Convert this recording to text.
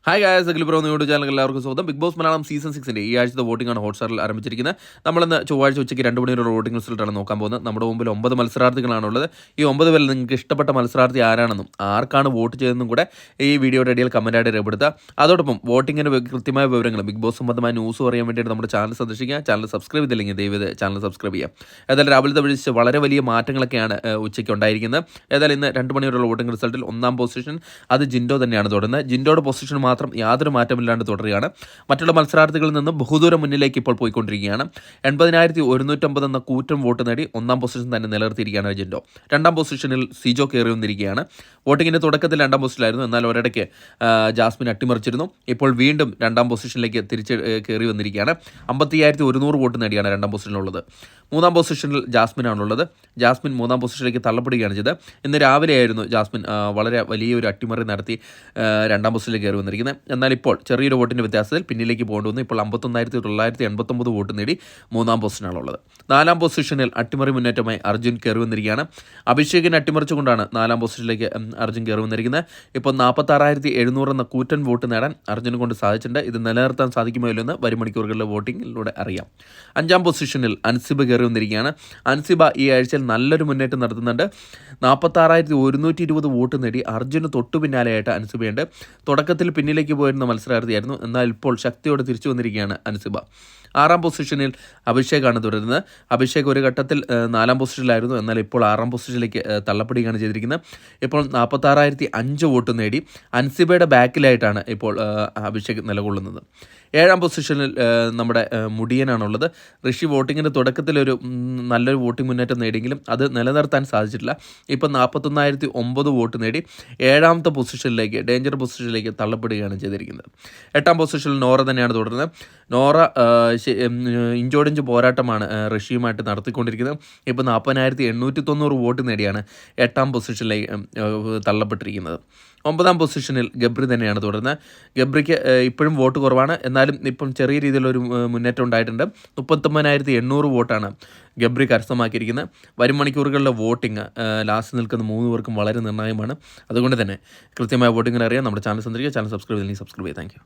Hi guys, Akhil bro YouTube channel എല്ലാവർക്കും സ്വാഗതം. Big boss Malayalam season 6 ഈ ആഴ്ചത്തെ വോട്ടിംഗ് ആണ് ഹോട്ട്സ്റ്റാറിൽ ആരംഭിച്ചിരിക്കുന്നത്. നമ്മളിന്ന് ചൊവ്വാഴ്ച ഉച്ചയ്ക്ക് 2 മണിവരെയുള്ള വോട്ടിംഗ് റിസൾട്ടാണ് നോക്കാൻ പോകുന്നത്. നമ്മുടെ മുമ്പിൽ 9 മത്സരാർത്ഥികളാണുള്ളത്. ഈ 9 പേരിൽ നിങ്ങൾക്ക് ഇഷ്ടപ്പെട്ട മത്സരാർത്ഥി ആരാണെന്നും ആർക്കാണ് വോട്ട് ചെയ്തതെന്നും കൂടെ ഈ വീഡിയോയുടെ ഇടയിൽ കമൻറ്റായിട്ട് രേഖപ്പെടുത്തുക. അതോടൊപ്പം വോട്ടിങ്ങിന് കൃത്യമായ വിവരങ്ങൾ ബിഗ് ബോസ് സംബന്ധമായ ന്യൂസ് അറിയാൻ വേണ്ടിയിട്ട് നമ്മുടെ ചാനൽ സന്ദർശിക്കുക. ചാനൽ സബ്സ്ക്രൈബ് ചെയ്തില്ലെങ്കിൽ ദയവ് ചാനൽ സബ്സ്ക്രൈബ് ചെയ്യാം. ഏതായാലും രാവിലത്തെ വിളിച്ച് വളരെ വലിയ മാറ്റങ്ങളൊക്കെയാണ് ഉച്ചയ്ക്ക് ഉണ്ടായിരിക്കുന്നത്. ഏതായാലും ഇന്ന് 2 മണിവരെയുള്ള വോട്ടിംഗ് റിസൾട്ടിൽ 1-ാം പൊസിഷൻ അത് ജിൻഡോ തന്നെയാണ് തുടരുന്നത്. ജിൻഡോയുടെ പൊസിഷൻ മാത്രം യാതൊരു മാറ്റമില്ലാണ്ട് തുടരുകയാണ്. മറ്റുള്ള മത്സരാർത്ഥികളിൽ നിന്നും ബഹുദൂരം മുന്നിലേക്ക് ഇപ്പോൾ പോയിക്കൊണ്ടിരിക്കുകയാണ്. 80,150 എന്ന കൂറ്റൻ വോട്ട് നേടി 1-ാം പൊസിഷൻ തന്നെ നിലനിർത്തിയിരിക്കുകയാണ് ജിൻഡോ. 2-ാം പൊസിഷനിൽ സിജോ കയറി വന്നിരിക്കുകയാണ്. വോട്ടിങ്ങിൻ്റെ തുടക്കത്തിൽ 2-ാം പൊസിഷനിലായിരുന്നു. എന്നാൽ ഒരിടയ്ക്ക് ജാസ്മിൻ അട്ടിമറിച്ചിരുന്നു. ഇപ്പോൾ വീണ്ടും 2-ാം പൊസിഷനിലേക്ക് തിരിച്ച് കയറി വന്നിരിക്കുകയാണ്. 55,100 വോട്ട് നേടിയാണ് 2-ാം പൊസിഷനിലുള്ളത്. 3-ാം പൊസിഷനിൽ ജാസ്മിനാണുള്ളത്. ജാസ്മിൻ 3-ാം പൊസിഷനിലേക്ക് തള്ളപ്പെടുകയാണ് ചെയ്തത്. ഇന്ന് രാവിലെയായിരുന്നു ജാസ്മിൻ വളരെ വലിയൊരു അട്ടിമറി നടത്തി 2-ാം പൊസിഷനിലേക്ക് കയറി വന്നിരിക്കുന്നത്. എന്നാൽ ഇപ്പോൾ ചെറിയൊരു വോട്ടിൻ്റെ വ്യത്യാസത്തിൽ പിന്നിലേക്ക് പോകേണ്ടി വന്നു. ഇപ്പോൾ 51,989 വോട്ട് നേടി 3-ാം പൊസിഷനാണുള്ളത്. 4-ാം പൊസിഷനിൽ അട്ടിമറി മുന്നേറ്റമായി അർജുൻ കയറി വന്നിരിക്കുകയാണ്. അഭിഷേകിനെ അട്ടിമറിച്ചുകൊണ്ടാണ് 4-ാം പൊസിഷനിലേക്ക് അർജുൻ കയറി വന്നിരിക്കുന്നത്. ഇപ്പോൾ 46,700 എന്ന കൂറ്റൻ വോട്ട് നേടാൻ അർജുനെ കൊണ്ട് സാധിച്ചിട്ടുണ്ട്. ഇത് നിലനിർത്താൻ സാധിക്കുമോ എന്ന് വരും മണിക്കൂറുകളിലെ വോട്ടിങ്ങിലൂടെ അറിയാം. 5-ാം പൊസിഷനിൽ അൻസിബ കയറി വന്നിരിക്കുകയാണ്. അൻസിബ ഈ ആഴ്ചയിൽ നല്ലൊരു മുന്നേറ്റം നടത്തുന്നുണ്ട്. 46,120 വോട്ട് നേടി അർജുന് തൊട്ടു പിന്നാലെയായിട്ട് അൻസിബയുണ്ട്. തുടക്കത്തിൽ പിന്നിലേക്ക് പോയിരുന്ന മത്സരാർത്ഥിയായിരുന്നു. എന്നാൽ ഇപ്പോൾ ശക്തിയോടെ തിരിച്ചു വന്നിരിക്കുകയാണ് അൻസിബ. 6-ാം പൊസിഷനിൽ അഭിഷേകാണ് തുടരുന്നത്. അഭിഷേക് ഒരു ഘട്ടത്തിൽ 4-ാം പൊസിഷനിലായിരുന്നു. എന്നാൽ ഇപ്പോൾ 6-ാം പൊസിഷനിലേക്ക് തള്ളപ്പെടുകയാണ് ചെയ്തിരിക്കുന്നത്. ഇപ്പോൾ 46,005 വോട്ട് നേടി അൻസിബയുടെ ബാക്കിലായിട്ടാണ് ഇപ്പോൾ അഭിഷേക് നിലകൊള്ളുന്നത്. 7-ാം പൊസിഷനിൽ നമ്മുടെ മുടിയനാണുള്ളത്. ഋഷി വോട്ടിങ്ങിൻ്റെ തുടക്കത്തിലൊരു നല്ലൊരു വോട്ടിംഗ് മുന്നേറ്റം നേടിയെങ്കിലും അത് നിലനിർത്താൻ സാധിച്ചിട്ടില്ല. ഇപ്പം 41,009 വോട്ട് നേടി 7-ാമത്തെ പൊസിഷനിലേക്ക് ഡേഞ്ചർ പൊസിഷനിലേക്ക് തള്ളപ്പെടുകയാണ് ചെയ്തിരിക്കുന്നത്. 8-ാം പൊസിഷനിൽ നോറ തന്നെയാണ് തുടരുന്നത്. നോറ ഇഞ്ചോടിഞ്ച് പോരാട്ടമാണ് ഋഷിയുമായിട്ട് നടത്തിക്കൊണ്ടിരിക്കുന്നത്. ഇപ്പോൾ 40,890 വോട്ട് നേടിയാണ് 8-ാം പൊസിഷനിലേക്ക് തള്ളപ്പെട്ടിരിക്കുന്നത്. 9-ാം പൊസിഷനിൽ ഗബ്രി തന്നെയാണ് തുടരുന്നത്. ഗബ്രിക്ക് ഇപ്പോഴും വോട്ട് കുറവാണ്. എന്നാലും ഇപ്പം ചെറിയ രീതിയിലൊരു മുന്നേറ്റം ഉണ്ടായിട്ടുണ്ട്. 39,800 വോട്ടാണ് ഗബ്രി കരസ്ഥമാക്കിയിരിക്കുന്നത്. വരും മണിക്കൂറുകളിലെ വോട്ടിംഗ് ലാസ്റ്റ് നിൽക്കുന്ന 3 പേർക്കും വളരെ നിർണായകമാണ്. അതുകൊണ്ട് തന്നെ കൃത്യമായ വോട്ടിങ്ങിന് അറിയാം. നമ്മുടെ ചാനൽ സന്ദർശിക്കുക. ചാനൽ സബ്സ്ക്രൈബ് ചെയ്തില്ലെങ്കിൽ സബ്സ്ക്രൈബ് ചെയ്യുക. Thank you.